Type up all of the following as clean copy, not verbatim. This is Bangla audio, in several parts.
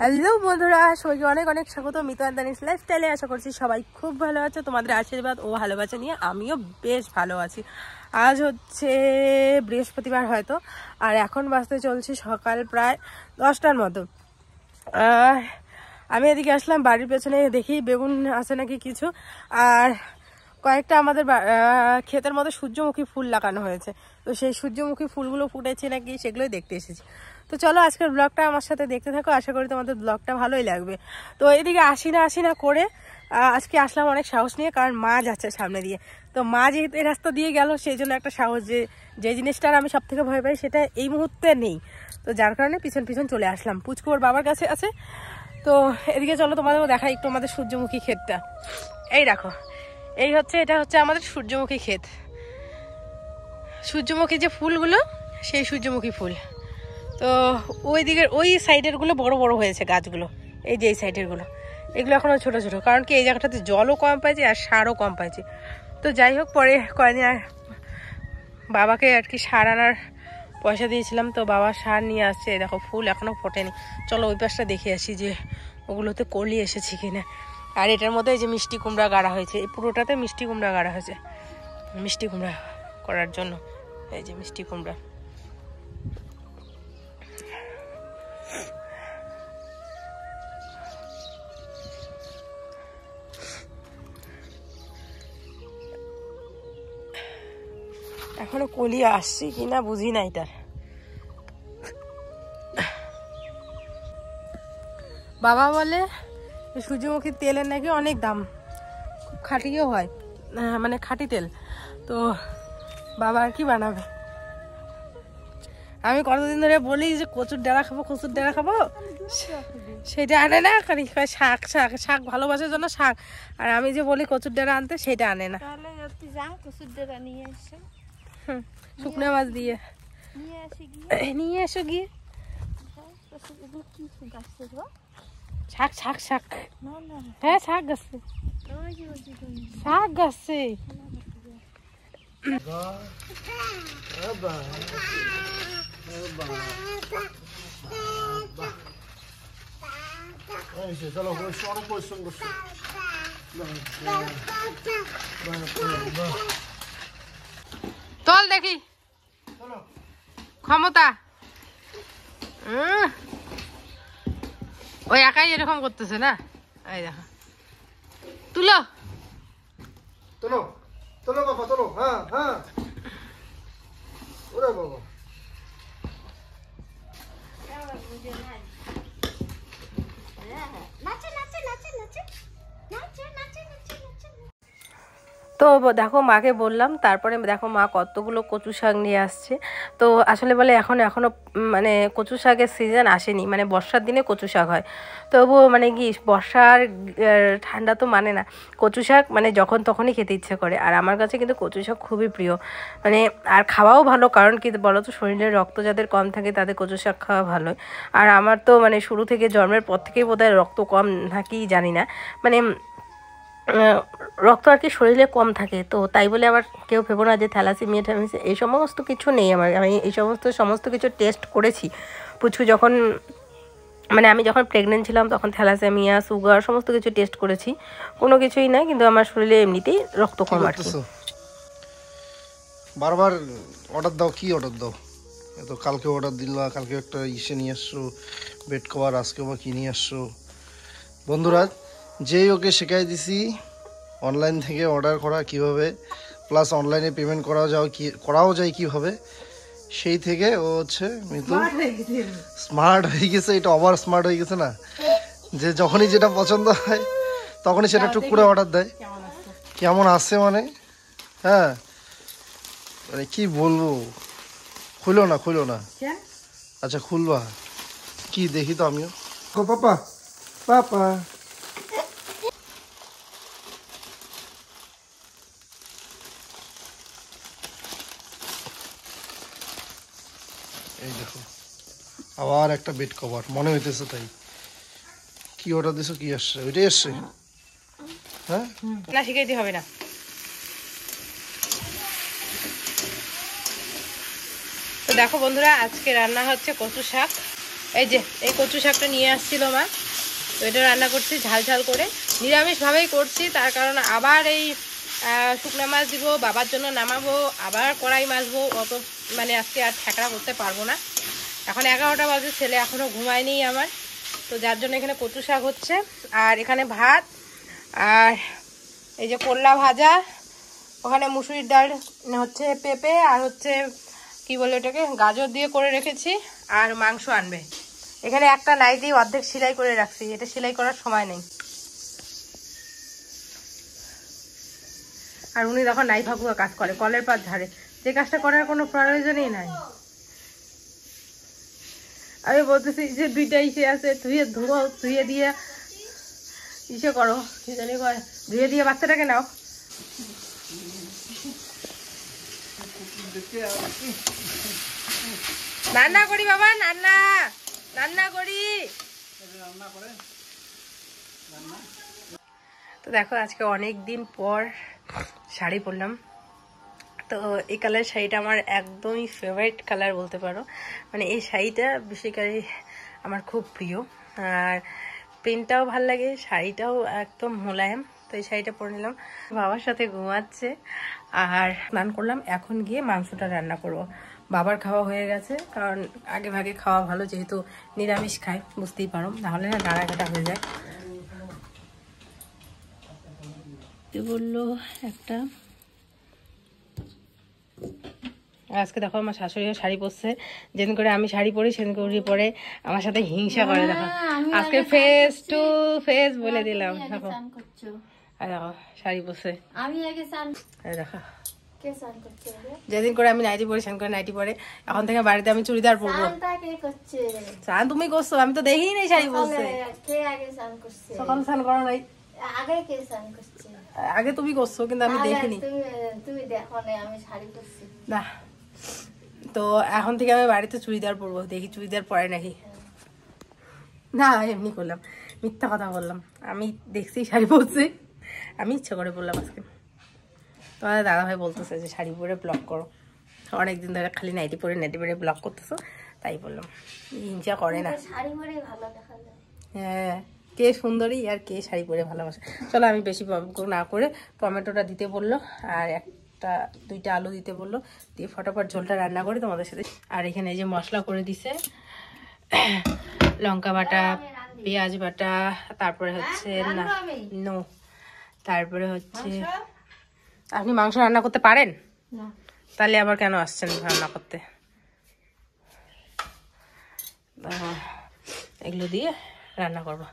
হ্যালো বন্ধুরা, সবাইকে অনেক অনেক স্বাগত মিতু আর দানিশ লাইফস্টাইলে। আশা করছি সবাই খুব ভালো আছে। তোমাদের আশীর্বাদ ও ভালোবাসা নিয়ে আমিও বেশ ভালো আছি। আজ হচ্ছে বৃহস্পতিবার হয়তো, আর এখন বাজতে চলছে সকাল প্রায় 10টার মতো। আমি এদিকে আসলাম, বাড়ির পেছনে দেখি বেগুন আছে নাকি কিছু, আর কয়েকটা আমাদের ক্ষেতের মধ্যে সূর্যমুখী ফুল লাগানো হয়েছে। তো সেই সূর্যমুখী ফুলগুলো ফুটেছে নাকি সেগুলোই দেখতে এসেছি। তো চলো আজকের ব্লগটা আমার সাথে দেখতে থাকো, আশা করি তোমাদের ব্লগটা ভালোই লাগবে। তো এদিকে আসি না করে আজকে আসলাম অনেক সাহস নিয়ে, কারণ মা যাচ্ছে সামনে দিয়ে। তো মা যেহেতু এই রাস্তা দিয়ে গেল, সেই জন্য একটা সাহস, যে জিনিসটার আমি সব থেকে ভয় পাই সেটা এই মুহূর্তে নেই। তো যার কারণে পিছন পিছন চলে আসলাম। পুচকু ওর বাবার কাছে আছে। তো এদিকে চলো তোমাদেরও দেখাই একটু আমাদের সূর্যমুখী ক্ষেতটা। এই দেখো, এটা হচ্ছে আমাদের সূর্যমুখী ক্ষেত। সূর্যমুখী যে ফুলগুলো, সেই সূর্যমুখী ফুল। তো ওই দিকের ওই সাইডের গুলো বড় বড় হয়েছে গাছগুলো, এই যে এই সাইডের গুলো, এগুলো এখনো ছোট ছোট, কারণ কি এই জায়গাটাতে জলও কম পাইছে আর সারও কম পাইছে। তো যাই হোক, পরে কয়দিন বাবাকে আর কি সার আনার পয়সা দিয়েছিলাম, তো বাবা সার নিয়ে আসছে। দেখো ফুল এখনো ফোটেনি। চলো ওই পাশটা দেখে আসি যে ওগুলোতে কলি এসেছে কিনা। আর এটার মধ্যে এই যে মিষ্টি কুমড়া গাড়া হয়েছে, এই পুরোটাতে মিষ্টি কুমড়া গাড়া হয়েছে মিষ্টি কুমড়া করার জন্য। এই যে মিষ্টি কুমড়া। এখনো কলি আসছে কিনা বুঝি না এটার। বাবা বলে সূর্যমুখীর তেলের নাকি অনেক দাম, খুব খাঁটিও হয়, মানে খাঁটি তেল। তো বাবা আর কি বানাবে। আমি কতদিন ধরে বলি যে কচুর ডাঁড়া খাবো, সেটা আনে না। শাক শাক শাক ভালোবাসার জন্য শাক, আর আমি যে বলি কচুর ডাঁড়া আনতে, সেটা আনে না। শুকনো মাছ দিয়ে নিয়ে এসো গিয়ে। শাক শাক শাক, হ্যাঁ শাক গাছে, শাক গাছে। চল দেখি ক্ষমতা। ওই একাই এরকম করতেছে না। এই দেখো, তুলো তোলো তোলো বাবা তোলো। হ্যাঁ হ্যাঁ, ওরে বাবা। তো দেখো মাকে বললাম, তারপরে দেখো মা কতগুলো কচু শাক নিয়ে আসছে। তো আসলে বলে এখনো মানে কচু শাকের সিজন আসেনি, মানে বর্ষার দিনে কচু শাক হয়। তবুও মানে কি বর্ষার ঠান্ডা তো মানে না, কচু শাক মানে যখন তখনই খেতে ইচ্ছে করে। আর আমার কাছে কিন্তু কচু শাক খুবই প্রিয়, মানে আর খাওয়াও ভালো। কারণ কি বলো তো, শরীরের রক্ত যাদের কম থাকে তাদের কচু শাক খাওয়া ভালো। আর আমার তো মানে শুরু থেকে জন্মের পর থেকেই বোধহয় রক্ত কম থাকি জানি না, মানে রক্ত আর কি শরীরে কম থাকে। তো তাই বলে আবার কেউ ভেবো না যে থ্যালাসেমিয়া এই সমস্ত কিছু নেই আমার। আমি এই সমস্ত কিছু টেস্ট করেছি। পুচকু যখন মানে আমি যখন প্রেগনেন্ট ছিলাম তখন থ্যালাসেমিয়া, সুগার সমস্ত কিছু টেস্ট করেছি, কোনো কিছুই নাই। কিন্তু আমার শরীরে এমনিতেই রক্ত কম আর কি। বারবার অর্ডার দাও, কি অর্ডার দাও? তো কালকে অর্ডার দিলা, কালকে একটা ইসে নিয়ে আসছো বেড কভার, আজকে বা কি নিয়ে আসছো। বন্ধুরা, যেই ওকে শেখাই দিছি অনলাইন থেকে অর্ডার করা কিভাবে, প্লাস অনলাইনে পেমেন্ট করাও যায় কিভাবে, সেই থেকে ও হচ্ছে মিতু স্মার্ট হয়ে গেছে। এটা ওভার স্মার্ট হয়ে গেছে না, যে যখনই যেটা পছন্দ হয় তখনই সেটা টুক করে অর্ডার দেয়। কেমন আসছে মানে, হ্যাঁ মানে কি বলবো। খুলো না, আচ্ছা খুলবা কি দেখি তো আমিও। পাপা পাপা, এই দেখো আবার একটা বেড কভার মনে হইতেছে। তাই কি অর্ডার দিছো, কি আসছে? ওইটাই আসছে। হ্যাঁ না, শিখাইতে হবে না। তো দেখো বন্ধুরা, আজকে রান্না হচ্ছে কচু শাক। এই যে এই কচু শাকটা নিয়ে আসছিল মা, তো এটা রান্না করছি ঝাল ঝাল করে, নিরামিষভাবেই করছি। তার কারণ আবার এই শুকনো মাছ দিব, বাবার জন্য নামাবো, আবার কড়াই মাজবো, অত মানে আজকে আর ঠেকড়া করতে পারবো না। এখন 11টা বাজে, ছেলে এখনও ঘুমায়নি আমার, তো যার জন্য এখানে কচু শাক হচ্ছে। আর এখানে ভাত, আর এই যে করলা ভাজা, ওখানে মুসুরির ডাল হচ্ছে, পেঁপে আর হচ্ছে কি বলে এটাকে গাজর দিয়ে করে রেখেছি, আর মাংস আনবে। এখানে একটা নাইটি অর্ধেক সেলাই করে রাখছি, এটা সেলাই করার সময় নেই। আর উনি তখন নাই ফাঁকুয়া কাজ করে, কলের পাত ঝাড়ে, যে কাজটা করার কোনো প্রয়োজনই নাই। আমি বলতেছি যে দুইটা ইসে আছে, ধুয়ে দিয়ে ইসে করো, কি জানি কয়, ধুয়ে দিয়ে বাচ্চাটাকে নাও। রান্না করি বাবা, রান্না করি। তো দেখো আজকে অনেক দিন পর শাড়ি পরলাম। তো এই কালার শাড়িটা আমার একদমই ফেভারিট কালার বলতে পারো, মানে এই শাড়িটা বেশিকারি আমার খুব প্রিয়, আর প্রিন্টটাও ভাল লাগে, শাড়িটাও একদম মোলায়েম। তো এই শাড়িটা পরে নিলাম, বাবার সাথে ঘুমাচ্ছে, আর স্নান করলাম। এখন গিয়ে মাংসটা রান্না করব। বাবার খাওয়া হয়ে গেছে, কারণ আগে ভাগে খাওয়া ভালো, যেহেতু নিরামিষ খায়, বুঝতেই পারো, নাহলে না নাড়াঘাটা হয়ে যায়। বললো একটা, আজকে দেখো আমার শাশুড়িও শাড়ি পরছে, যেদিন করে আমি শাড়ি পরি সেদিন করে পরে আমার সাথে হিংসা করে। দেখো আজকে ফেস টু ফেস বলে দিলাম। দেখো দেখো শাড়ি পরছে, দেখো যেদিন করে আমি নাইটি পরি সেদিন করে নাইটি পরে। এখন থেকে বাড়িতে আমি চুড়িদার পরবো। স্নান তুমি করছো, আমি তো দেখিই নাই শাড়ি পরছে। সকাল স্নান করো নাই? আগে তুমি করছো, কিন্তু আমি দেখিনি না। তো এখন থেকে আমি বাড়িতে চুড়িদার পরবো, দেখি চুড়িদার পরে নাকি। না এমনি করলাম, মিথ্যা কথা বললাম, আমি দেখছি শাড়ি পরছে, আমি ইচ্ছা করে বললাম আজকে। তোমাদের দাদাভাই বলতেছে যে শাড়ি পরে ব্লগ করো, অনেকদিন ধরে খালি নাইটি পরে ব্লগ করতেছো, তাই বললাম। হিংসা করে না। হ্যাঁ, কে সুন্দরী আর কে শাড়ি পরে ভালোবাসে। চলো আমি বেশি না করে, টমেটোটা দিতে বললো, আর একটা দুইটা আলু দিতে বললো, দিয়ে ফটাফট ঝোলটা রান্না করে তোমাদের সাথে। আর এখানে এই যে মশলা করে দিছে, লঙ্কা বাটা, পেঁয়াজ বাটা, তারপরে হচ্ছে তারপরে হচ্ছে। আপনি মাংস রান্না করতে পারেন? তাহলে আবার কেন আসছেন রান্না করতে? এগুলো দিয়ে রান্না করবো।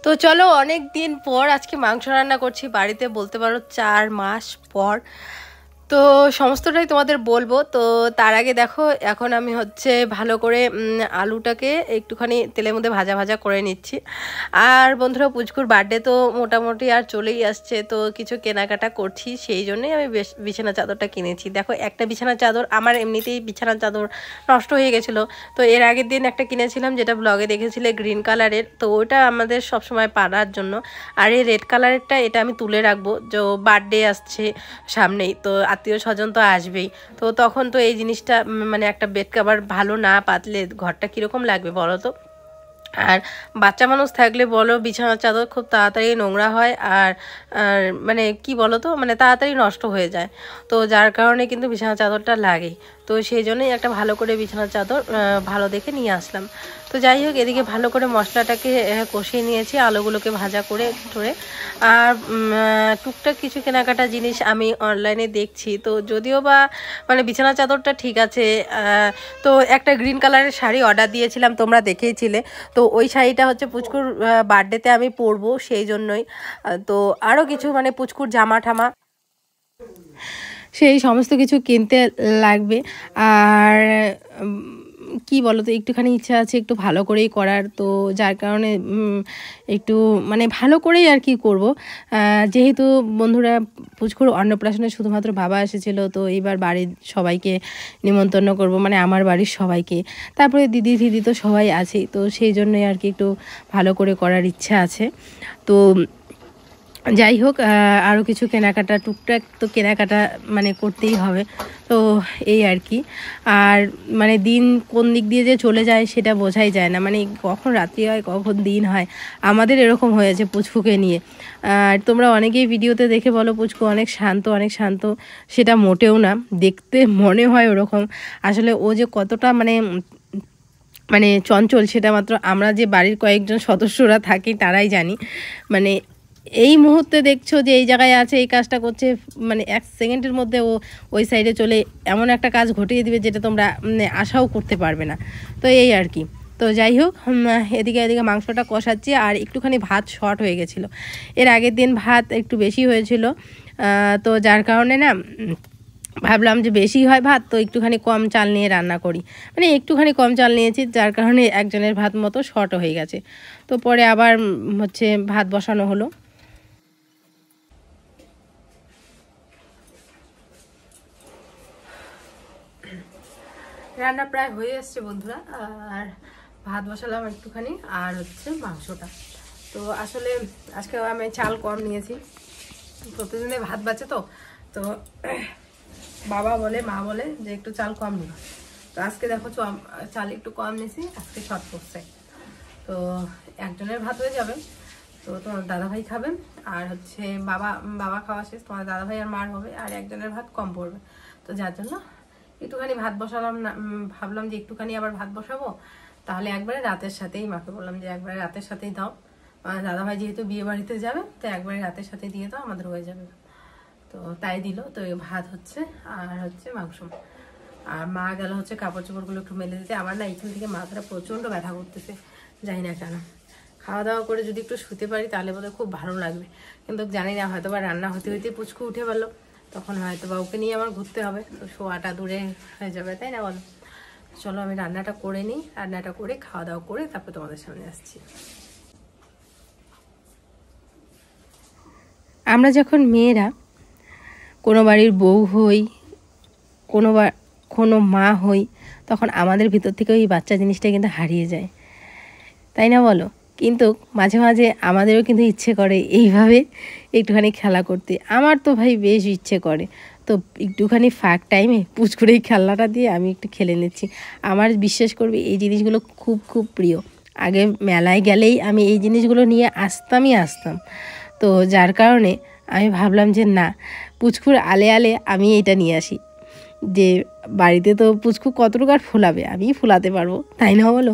তো চলো, অনেক দিন পর আজকে মাংস রান্না করছি বাড়িতে, বলতে পারো 4 মাস পর। তো সমস্তটাই তোমাদের বলবো। তো তার আগে দেখো এখন আমি হচ্ছে ভালো করে আলুটাকে একটুখানি তেলের মধ্যে ভাজা ভাজা করে নিচ্ছি। আর বন্ধুরা, পুচকুর বার্থডে তো মোটামুটি আর চলেই আসছে, তো কিছু কেনাকাটা করছি, সেই জন্যই আমি বিছানা চাদরটা কিনেছি। দেখো একটা বিছানা চাদর, আমার এমনিতেই বিছানা চাদর নষ্ট হয়ে গেছিলো, তো এর আগের দিন একটা কিনেছিলাম, যেটা ব্লগে দেখেছিলে গ্রিন কালারের, তো ওটা আমাদের সবসময় পাড়ার জন্য। আর এই রেড কালারেরটা, এটা আমি তুলে রাখবো, যে বার্থডে আসছে সামনেই, তো আত্মীয় স্বজন তো আসবেই, তো তখন তো এই জিনিসটা মানে একটা বেড কভার ভালো না পাতলে ঘরটা কীরকম লাগবে বলো তো। আর বাচ্চা মানুষ থাকলে বলো, বিছানার চাদর খুব তাড়াতাড়ি নোংরা হয়, আর মানে কি বলো তো, মানে তাড়াতাড়ি নষ্ট হয়ে যায়, তো যার কারণে কিন্তু বিছানার চাদরটা লাগে। তো সেই জন্যই একটা ভালো করে বিছানার চাদর ভালো দেখে নিয়ে আসলাম। তো যাই হোক, এদিকে ভালো করে মশলাটাকে কষিয়ে নিয়েছি, আলুগুলোকে ভাজা করে ঠরে। আর টুকটাক কিছু কেনাকাটা জিনিস আমি অনলাইনে দেখছি, তো যদিও বা মানে বিছানার চাদরটা ঠিক আছে। তো একটা গ্রিন কালারের শাড়ি অর্ডার দিয়েছিলাম, তোমরা দেখেইছিলে, তো ওই শাড়িটা হচ্ছে পুচকুর বার্থডেতে আমি পরবো, সেই জন্যই। তো আরও কিছু মানে পুচকুর জামা ঠামা, সেই সমস্ত কিছু কিনতে লাগবে। আর কি বলো তো, একটুখানি ইচ্ছা আছে একটু ভালো করেই করার, তো যার কারণে একটু মানে ভালো করেই আর কি করব। যেহেতু বন্ধুরা পুচকুর অন্নপ্রাশনে শুধুমাত্র বাবা এসেছিলো, তো এইবার বাড়ির সবাইকে নিমন্ত্রণ করব, মানে আমার বাড়ির সবাইকে, তারপরে দিদি দিদি তো সবাই আছেই, তো সেই জন্যই আর কি একটু ভালো করে করার ইচ্ছা আছে। তো যাই হোক, আরও কিছু কেনাকাটা টুকটাক তো কেনাকাটা মানে করতেই হবে, তো এই আর কি। আর মানে দিন কোন দিক দিয়ে যে চলে যায় সেটা বোঝাই যায় না, মানে কখন রাত্রি হয় কখন দিন হয়। আমাদের এরকম হয়েছে পুচকুকে নিয়ে। আর তোমরা অনেকেই ভিডিওতে দেখে বলো পুচকু অনেক শান্ত অনেক শান্ত, সেটা মোটেও না, দেখতে মনে হয় ওরকম। আসলে ও যে কতটা মানে মানে চঞ্চল সেটা মাত্র আমরা যে বাড়ির কয়েকজন সদস্যরা থাকি তারাই জানি। মানে এই মুহূর্তে দেখছো যে এই জায়গায় আছে, এই কাজটা করছে, মানে 1 সেকেন্ডের মধ্যে ও ওই সাইডে চলে এমন একটা কাজ ঘটিয়ে দিবে যেটা তোমরা আশাও করতে পারবে না। তো এই আর কি। তো যাই হোক, এদিকে মাংসটা কষাচ্ছি, আর একটুখানি ভাত শর্ট হয়ে গেছিলো। এর আগের দিন ভাত একটু বেশি হয়েছিল, তো যার কারণে না ভাবলাম যে বেশি হয় ভাত, তো একটুখানি কম চাল নিয়ে রান্না করি। মানে একটুখানি কম চাল নিয়েছি, যার কারণে একজনের ভাত মতো শর্ট হয়ে গেছে। তো পরে আবার হচ্ছে ভাত বসানো হলো। রান্না প্রায় হয়ে এসছে বন্ধুরা, আর ভাত বসালাম একটুখানি, আর হচ্ছে মাংসটা। তো আসলে আজকে আমি চাল কম নিয়েছি, প্রতিদিনে ভাত বাঁচে তো বাবা বলে মা বলে যে একটু চাল কম নিই। তো আজকে দেখো চাল একটু কম নিয়েছি, আজকে শর্ট পড়ছে। তো একজনের ভাত হয়ে যাবে, তো তোমার দাদাভাই খাবেন, আর হচ্ছে বাবা খাওয়া শেষ, তোমার দাদাভাই আর মার হবে, আর একজনের ভাত কম পড়বে। তো যার জন্য একটুখানি ভাত বসালাম না, ভাবলাম যে একটুখানি আবার ভাত বসাবো, তাহলে একবারে রাতের সাথেই মাকে বললাম যে একবারে রাতের সাথেই দাও, দাদাভাই যেহেতু বিয়ে বাড়িতে যাবে তো একবারে রাতের সাথে দিয়ে দাও, আমাদের হয়ে যাবে। তো তাই দিল। তো ভাত হচ্ছে আর হচ্ছে মাংস, আর মা গেল হচ্ছে কাপড় চোপড়গুলো একটু মেলে দিতে। আমার না এখান থেকে মাথাটা প্রচণ্ড ব্যথা করতেছে, জানি না কেন। খাওয়া দাওয়া করে যদি একটু শুতে পারি তাহলে বোধহয় খুব ভালো লাগবে, কিন্তু জানি না, হয়তো বা রান্না হতে হইতে পুচকু উঠে পারলো, তখন হয়তো বা ওকে নিয়ে আমার ঘুরতে হবে, তো শোয়াটা দূরে হয়ে যাবে, তাই না বলো? চলো আমি রান্নাটা করে নিই, রান্নাটা করে খাওয়া দাওয়া করে তারপর তোমাদের সামনে আসছি। আমরা যখন মেয়েরা কোনো বাড়ির বউ হই, কোনো মা হই, তখন আমাদের ভিতর থেকে ওই বাচ্চা জিনিসটা কিন্তু হারিয়ে যায়, তাই না বলো? কিন্তু মাঝে মাঝে আমাদেরও কিন্তু ইচ্ছে করে এইভাবে একটুখানি খেলা করতে। আমার তো ভাই বেশ ইচ্ছে করে, তো একটুখানি ফাঁক টাইমে পুচকুরে এই খেলনাটা দিয়ে আমি একটু খেলে নিচ্ছি। আমার বিশ্বাস করবে এই জিনিসগুলো খুব খুব প্রিয়। আগে মেলায় গেলেই আমি এই জিনিসগুলো নিয়ে আসতাম। তো যার কারণে আমি ভাবলাম যে না, পুচকুর আলে আলে আমি এটা নিয়ে আসি, যে বাড়িতে তো পুচকু কতটুকু আর ফোলাবে, আমি ফোলাতে পারবো, তাই না বলো?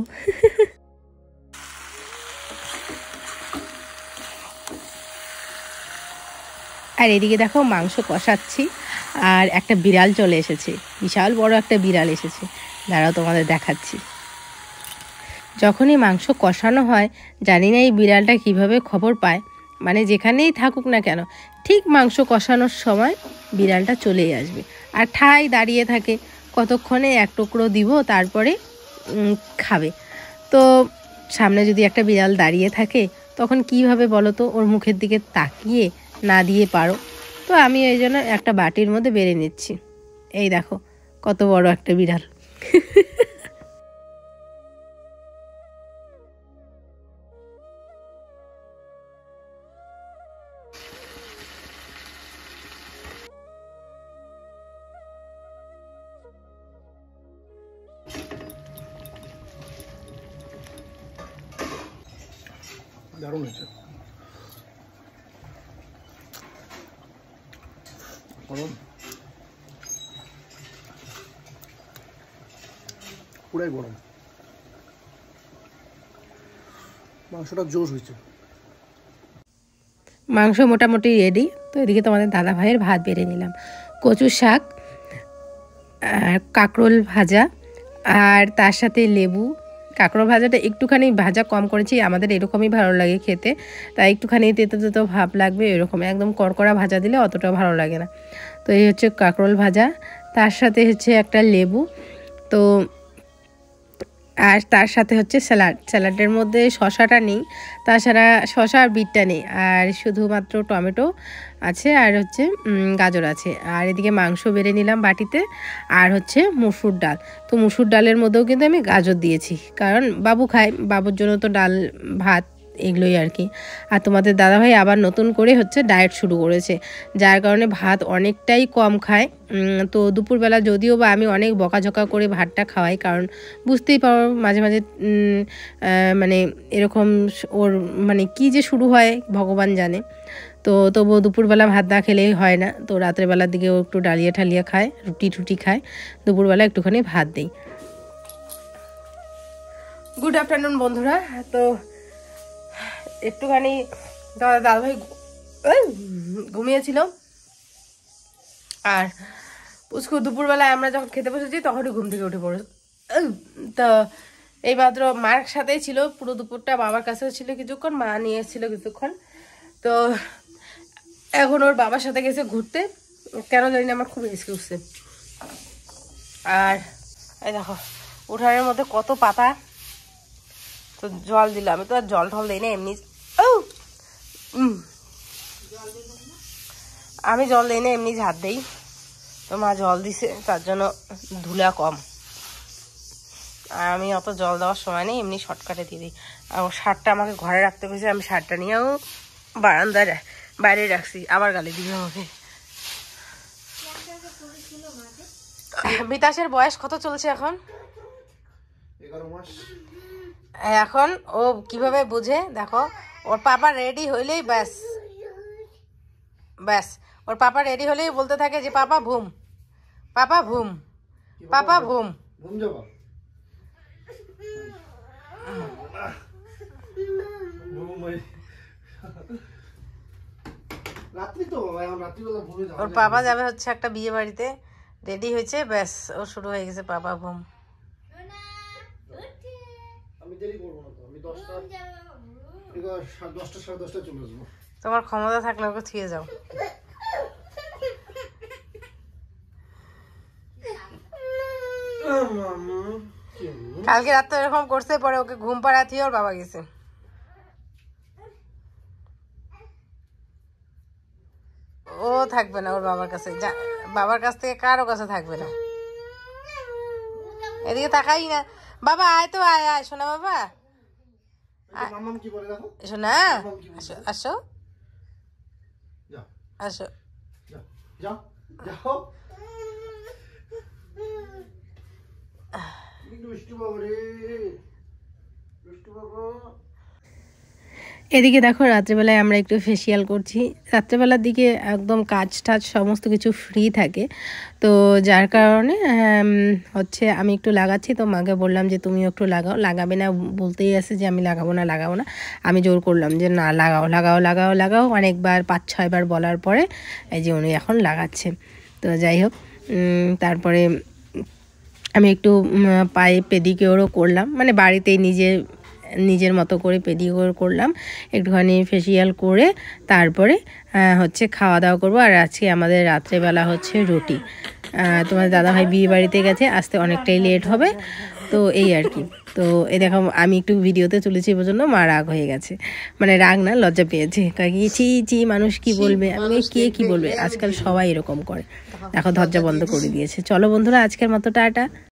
আর এদিকে দেখো মাংস কষাচ্ছি, আর একটা বিড়াল চলে এসেছে, বিশাল বড় একটা বিড়াল এসেছে, দাঁড়াও তোমাদের দেখাচ্ছি। যখনই মাংস কষানো হয়, জানি না এই বিড়ালটা কিভাবে খবর পায়, মানে যেখানেই থাকুক না কেন ঠিক মাংস কষানোর সময় বিড়ালটা চলেই আসবে, আর ঠাই দাঁড়িয়ে থাকে, কতক্ষণে এক টুকরো দিব তারপরে খাবে। তো সামনে যদি একটা বিড়াল দাঁড়িয়ে থাকে তখন কিভাবে বলো তো ওর মুখের দিকে তাকিয়ে না দিয়ে পারো? তো আমি এই জন্য একটা বাটির মধ্যে বেড়ে নিচ্ছি। এই দেখো কত বড় একটা বিড়াল। দারুণ হয়েছে। পুরাই গরম, মাংসটা জোশ হয়েছে। মাংস মোটামুটি রেডি। তো এদিকে তোমাদের দাদা ভাইয়ের ভাত বেড়ে নিলাম, কচু শাক, কাঁকরোল ভাজা, আর তার সাথে লেবু। কাঁকরোল ভাজাটা একটুখানি ভাজা কম করেছি, আমাদের এরকমই ভালো লাগে খেতে, তাই একটুখানি তেতো তেতো ভাব লাগবে এরকম, একদম কড়কড়া ভাজা দিলে অতটা ভালো লাগে না। তো এই হচ্ছে কাঁকরোল ভাজা, তার সাথে হচ্ছে একটা লেবু, তো আর তার সাথে হচ্ছে স্যালাডের মধ্যে শশাটা নেই, তাছাড়া শশা আর বিটটা নেই, আর শুধুমাত্র টমেটো আছে, আর হচ্ছে গাজর আছে। আর এদিকে মাংস বেড়ে নিলাম বাটিতে, আর হচ্ছে মুসুর ডাল। তো মুসুর ডালের মধ্যেও কিন্তু আমি গাজর দিয়েছি, কারণ বাবু খায়, বাবুর জন্য তো ডাল ভাত এগুলোই আর কি। আর তোমাদের দাদাভাই আবার নতুন করে হচ্ছে ডায়েট শুরু করেছে, যার কারণে ভাত অনেকটাই কম খায়। তো দুপুরবেলা যদিও বা আমি অনেক বকাঝকা করে ভাতটা খাওয়াই, কারণ বুঝতেই পারো মাঝে মাঝে মানে এরকম ওর মানে কী যে শুরু হয় ভগবান জানে। তো তবুও দুপুরবেলা ভাত না খেলেই হয় না, তো রাত্রেবেলার দিকে ও একটু ডালিয়া ঠালিয়া খায়, রুটি টুটি খায়, দুপুরবেলা একটুখানি ভাত দিই। গুড আফটারনুন বন্ধুরা। তো একটুখানি দাদাভাই ঘুমিয়েছিল, আর পুচকু দুপুরবেলায় আমরা যখন খেতে বসেছি তখনই ঘুম থেকে উঠে পড়ে। তো এই মাত্র মার সাথেই ছিল পুরো দুপুরটা, বাবার কাছেও ছিল কিছুক্ষণ, মা নিয়ে এসেছিল কিছুক্ষণ। তো এখন ওর বাবার সাথে গেছে ঘুরতে, কেন জানি না আমার খুব রিস্ক উঠছে। আর এই দেখো উঠানের মধ্যে কত পাতা, তো জল দিলাম, আমি তো আর জল ঢল দিই না এমনি, আমি জল দিই না এমনি ঝাড় দিই, তো মা জল দিছে তার জন্য ধুলা কম, আর আমি অত জল দেওয়ার সময় নেই, এমনি শর্টকাটে দিয়ে দিই। আর ও শার্টটা আমাকে ঘরে রাখতে পেরেছে, আমি শার্টটা নিয়েও বারান্দায় বাইরে রাখছি, আবার গালি দিবে আমাকে। বিতাসের বয়স কত চলছে এখন? 11 মাস। এখন ও কিভাবে বুঝে দেখো, ওর পাপা রেডি হইলেই ব্যাস ব্যাস, ওর পাপা রেডি হলেই বলতে থাকে যে পাপা ঘুম, পাপা ঘুম, পাপা ঘুম। ঘুম যাবা? ওর পাপা যাবে হচ্ছে একটা বিয়ে বাড়িতে, রেডি হয়েছে, ব্যাস ও শুরু হয়ে গেছে পাপা ঘুম। আমি দেরি করবো না তো, আমি 10টা 10টা 10:30 চলে আসবো। তোমার ক্ষমতা থাকলে ওকে থুয়ে যাও। কালকে রাত তো এরকম করছে, পরে ওকে ঘুম পাড়াতে ওর বাবা গেছে। ও থাকবে না ওর বাবার কাছে, বাবার কাছ থেকে কারো কাছে থাকবে না। এদিকে তাকাই না, বাবা আয় তো, আয় আয় শোনা, বাবা শোনা, আসো আসো আসো। এদিকে দেখো রাত্রেবেলায় আমরা একটু ফেসিয়াল করছি, রাত্রেবেলার দিকে একদম কাজ টাজ সমস্ত কিছু ফ্রি থাকে, তো যার কারণে হচ্ছে আমি একটু লাগাচ্ছি। তো মাকে বললাম যে তুমিও একটু লাগাও, লাগাবে না বলতেই আছে যে আমি লাগাবো না লাগাবো না, আমি জোর করলাম যে না লাগাও লাগাও লাগাও লাগাও, অনেকবার 5-6 বার বলার পরে এই যে উনি এখন লাগাচ্ছে। তো যাই হোক, তারপরে আমি একটু পায়ে পেডিকিওরও করলাম, মানে বাড়িতেই নিজের মতো করে পেডিকিওর করলাম, একটুখানি ফেসিয়াল করে তারপরে হচ্ছে খাওয়া দাওয়া করবো। আর আজকে আমাদের রাত্রেবেলা হচ্ছে রুটি। তোমার দাদাভাই বিয়ে বাড়িতে গেছে, আসতে অনেকটাই লেট হবে, তো এই আর কি। তো এই দেখো আমি একটু ভিডিওতে তুলেছি এই জন্য মা রাগ হয়ে গেছে, মানে রাগ না লজ্জা পেয়েছে, কাকি চি চি মানুষ কি বলবে, আমি কে কি বলবে, আজকাল সবাই এরকম করে। দেখো দরজা বন্ধ করে দিয়েছে। চলো বন্ধুরা আজকের মতো টাটা।